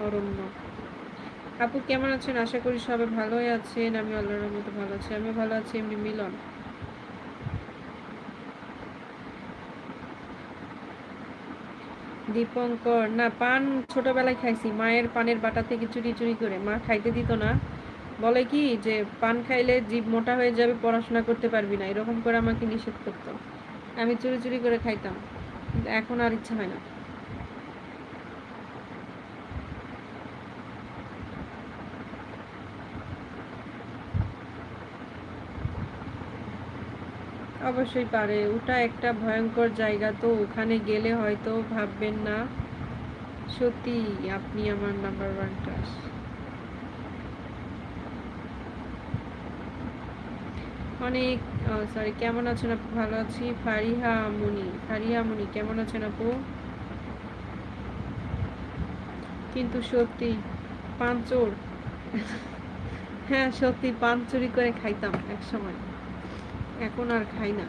অরণ্য আপু কেমন আছেন? আশা করি সবাই ভালোই আছেন। আমি আল্লাহর রহমতে ভালো আছি। আমি ভালো আছি। এমনি মিলন দীপঙ্কর না, পান ছোটবেলায় খাইছি, মায়ের পানের বাটা থেকে চুরি চুরি করে। মা খাইতে দিত না, বলে কি যে পান খাইলে জিভ মোটা হয়ে যাবে, পড়াশোনা করতে পারবি না, এরকম করে আমাকে নিষেধ করতো। আমি চুরি চুরি করে খাইতাম, কিন্তু এখন আর ইচ্ছা হয় না। অবশ্যই পারে, ওটা একটা ভয়ঙ্কর জায়গা, তো ওখানে গেলে হয়তো ভাববেন না। সত্যি আপনি আমার নাম্বার ওয়ান ক্রাশ। অনেক সরি, কেমন আছেন আপু? ভালো আছি। ফারিহা মুনি কেমন আছেন আপু? কিন্তু সত্যি পান চোর। হ্যাঁ সত্যি, পান চুরি করে খাইতাম এক সময়, এখন আর খাই না।